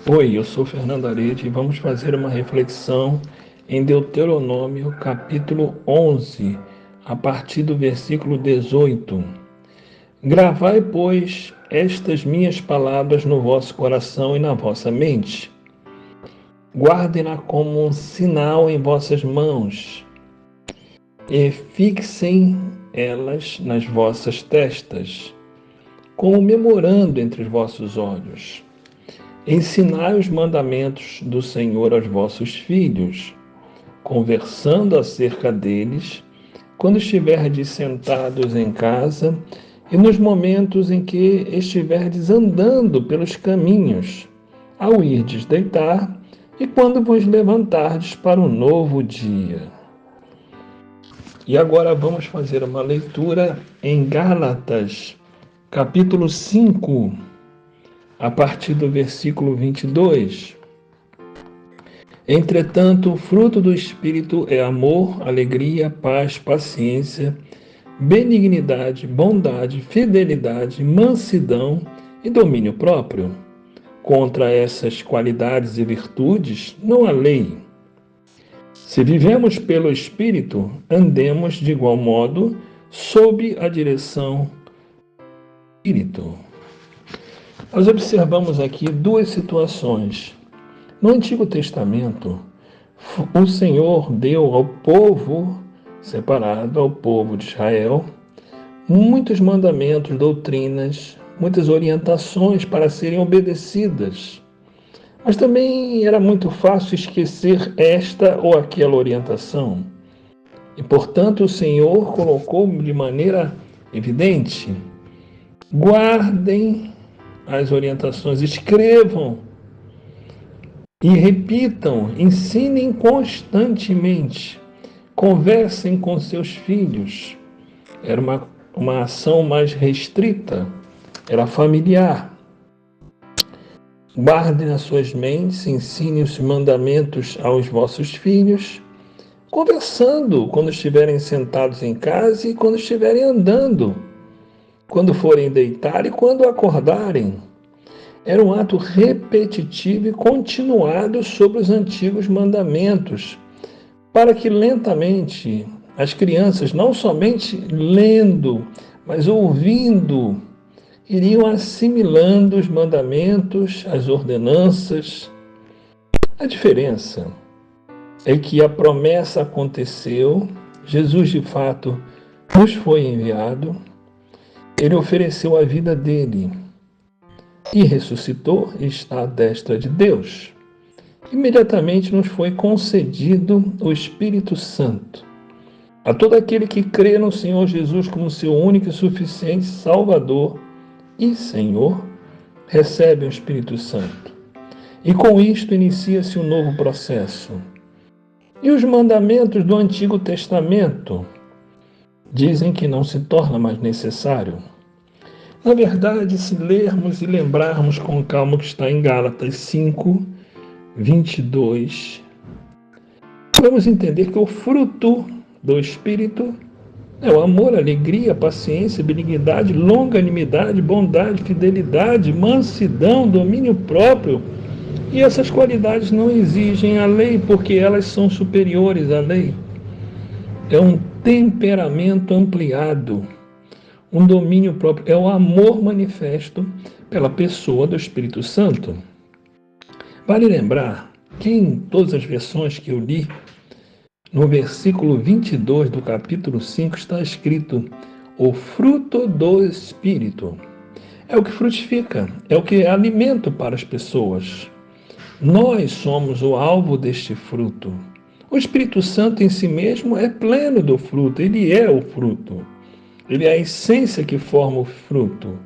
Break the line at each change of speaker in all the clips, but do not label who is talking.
Oi, eu sou Fernando Arede e vamos fazer uma reflexão em Deuteronômio, capítulo 11, a partir do versículo 18. Gravai, pois, estas minhas palavras no vosso coração e na vossa mente. Guardem-na como um sinal em vossas mãos e fixem elas nas vossas testas, como memorando entre os vossos olhos. Ensinai os mandamentos do Senhor aos vossos filhos, conversando acerca deles, quando estiverdes sentados em casa e nos momentos em que estiverdes andando pelos caminhos, ao irdes deitar e quando vos levantardes para um novo dia. E agora vamos fazer uma leitura em Gálatas, capítulo 5, a partir do versículo 22. Entretanto, o fruto do Espírito é amor, alegria, paz, paciência, benignidade, bondade, fidelidade, mansidão e domínio próprio. Contra essas qualidades e virtudes não há lei. Se vivemos pelo Espírito, andemos de igual modo sob a direção do Espírito. Nós observamos aqui duas situações. No Antigo Testamento, o Senhor deu ao povo separado, ao povo de Israel, muitos mandamentos, doutrinas, muitas orientações para serem obedecidas. Mas também era muito fácil esquecer esta ou aquela orientação. E, portanto, o Senhor colocou de maneira evidente: guardem as orientações, escrevam e repitam, ensinem constantemente, conversem com seus filhos. Era uma ação mais restrita, era familiar. Guardem nas suas mentes, ensinem os mandamentos aos vossos filhos, conversando quando estiverem sentados em casa e quando estiverem andando, quando forem deitar e quando acordarem. Era um ato repetitivo e continuado sobre os antigos mandamentos, para que lentamente as crianças, não somente lendo, mas ouvindo, iriam assimilando os mandamentos, as ordenanças. A diferença é que a promessa aconteceu, Jesus de fato nos foi enviado, ele ofereceu a vida dele e ressuscitou e está à destra de Deus. Imediatamente nos foi concedido o Espírito Santo. A todo aquele que crê no Senhor Jesus como seu único e suficiente Salvador e Senhor, recebe o Espírito Santo. E com isto inicia-se um novo processo. E os mandamentos do Antigo Testamento dizem que não se torna mais necessário. Na verdade, se lermos e lembrarmos com calma o que está em Gálatas 5, 22, vamos entender que o fruto do Espírito é o amor, alegria, paciência, benignidade, longanimidade, bondade, fidelidade, mansidão, domínio próprio. E essas qualidades não exigem a lei, porque elas são superiores à lei. É um temperamento ampliado, um domínio próprio, é o amor manifesto pela pessoa do Espírito Santo. Vale lembrar que em todas as versões que eu li, no versículo 22 do capítulo 5 está escrito: o fruto do Espírito. É o que frutifica, é o que é alimento para as pessoas. Nós somos o alvo deste fruto. O Espírito Santo em si mesmo é pleno do fruto, ele é o fruto. Ele é a essência que forma o fruto.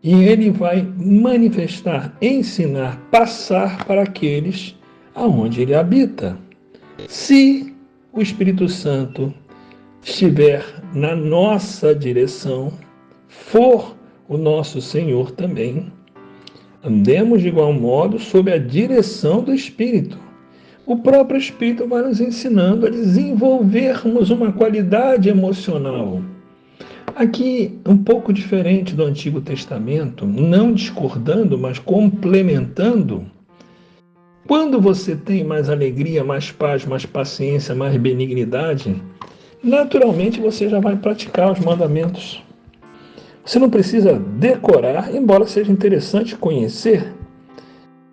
E ele vai manifestar, ensinar, passar para aqueles aonde ele habita. Se o Espírito Santo estiver na nossa direção, for o nosso Senhor também, andemos de igual modo sob a direção do Espírito. O próprio Espírito vai nos ensinando a desenvolvermos uma qualidade emocional. Aqui, um pouco diferente do Antigo Testamento, não discordando, mas complementando, Quando você tem mais alegria, mais paz, mais paciência, mais benignidade, naturalmente você já vai praticar os mandamentos. Você não precisa decorar, embora seja interessante conhecer,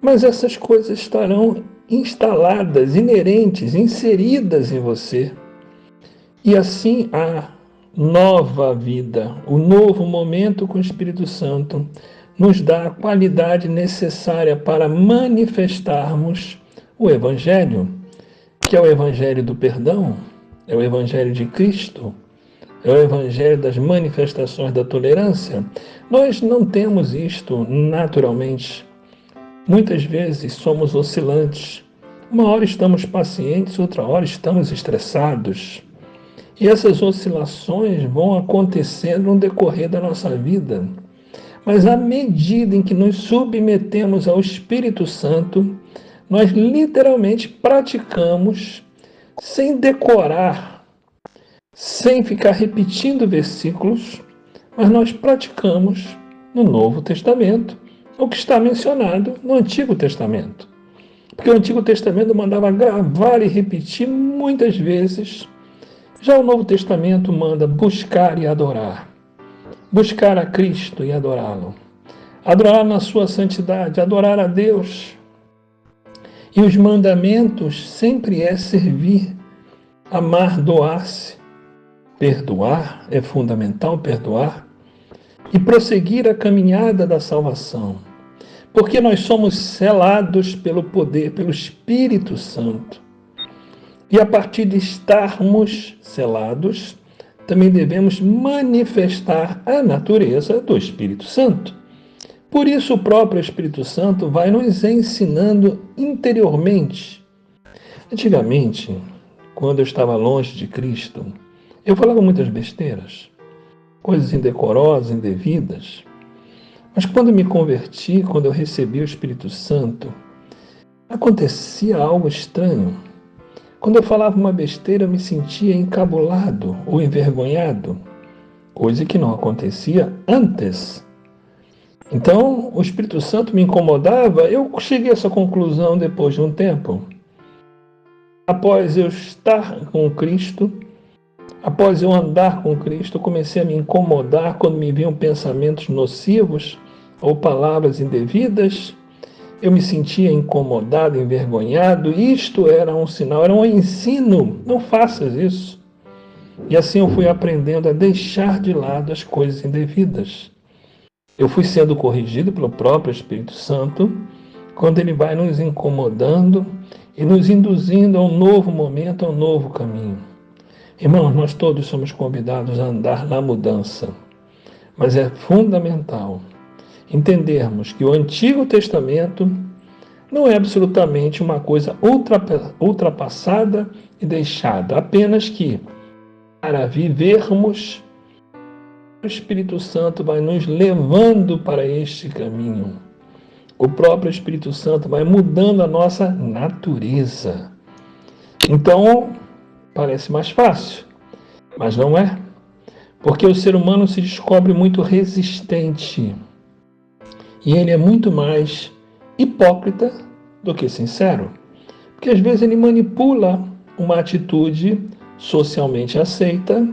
mas essas coisas estarão instaladas, inerentes, inseridas em você. E assim a nova vida, o novo momento com o Espírito Santo, nos dá a qualidade necessária para manifestarmos o Evangelho, que é o Evangelho do perdão, é o Evangelho de Cristo, é o Evangelho das manifestações da tolerância. Nós não temos isto naturalmente. Muitas vezes somos oscilantes. Uma hora estamos pacientes, outra hora estamos estressados. E essas oscilações vão acontecendo no decorrer da nossa vida. Mas à medida em que nos submetemos ao Espírito Santo, nós literalmente praticamos sem decorar, sem ficar repetindo versículos, mas nós praticamos no Novo Testamento o que está mencionado no Antigo Testamento. Porque o Antigo Testamento mandava gravar e repetir muitas vezes. Já o Novo Testamento manda buscar e adorar. Buscar a Cristo e adorá-lo. Adorar na sua santidade, adorar a Deus. E os mandamentos sempre é servir, amar, doar-se. Perdoar, é fundamental perdoar. E prosseguir a caminhada da salvação. Porque nós somos selados pelo poder, pelo Espírito Santo. E a partir de estarmos selados, também devemos manifestar a natureza do Espírito Santo. Por isso o próprio Espírito Santo vai nos ensinando interiormente. Antigamente, quando eu estava longe de Cristo, eu falava muitas besteiras, coisas indecorosas, indevidas. Mas quando me converti, quando eu recebi o Espírito Santo, acontecia algo estranho. Quando eu falava uma besteira, eu me sentia encabulado ou envergonhado, coisa que não acontecia antes. Então, o Espírito Santo me incomodava. Eu cheguei a essa conclusão depois de um tempo. Após eu estar com Cristo, após eu andar com Cristo, eu comecei a me incomodar quando me vinham pensamentos nocivos ou palavras indevidas. Eu me sentia incomodado, envergonhado. Isto era um sinal, era um ensino. Não faças isso. E assim eu fui aprendendo a deixar de lado as coisas indevidas. Eu fui sendo corrigido pelo próprio Espírito Santo, quando ele vai nos incomodando e nos induzindo a um novo momento, a um novo caminho. Irmãos, nós todos somos convidados a andar na mudança. Mas é fundamental entendermos que o Antigo Testamento não é absolutamente uma coisa ultrapassada e deixada, apenas que, para vivermos, o Espírito Santo vai nos levando para este caminho. O próprio Espírito Santo vai mudando a nossa natureza. Então, parece mais fácil, mas não é. Porque o ser humano se descobre muito resistente. E ele é muito mais hipócrita do que sincero. Porque às vezes ele manipula uma atitude socialmente aceita,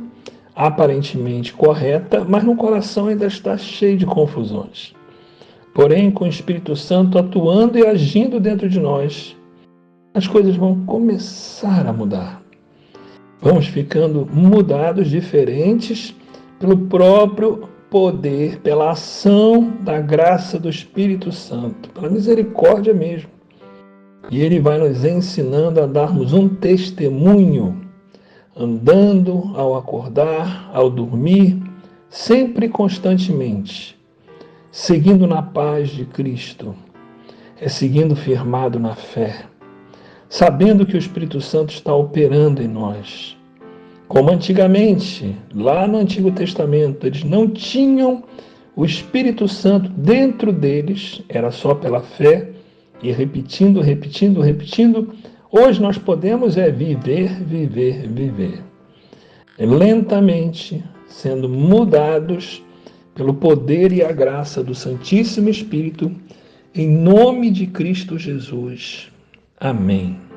aparentemente correta, mas no coração ainda está cheio de confusões. Porém, com o Espírito Santo atuando e agindo dentro de nós, as coisas vão começar a mudar. Vamos ficando mudados, diferentes, pelo próprio poder, pela ação da graça do Espírito Santo, pela misericórdia mesmo. E ele vai nos ensinando a darmos um testemunho, andando, ao acordar, ao dormir, sempre e constantemente, seguindo na paz de Cristo, seguindo firmado na fé, sabendo que o Espírito Santo está operando em nós. Como antigamente, lá no Antigo Testamento, eles não tinham o Espírito Santo dentro deles, era só pela fé, e repetindo. Hoje nós podemos viver. Lentamente, sendo mudados pelo poder e a graça do Santíssimo Espírito, em nome de Cristo Jesus. Amém.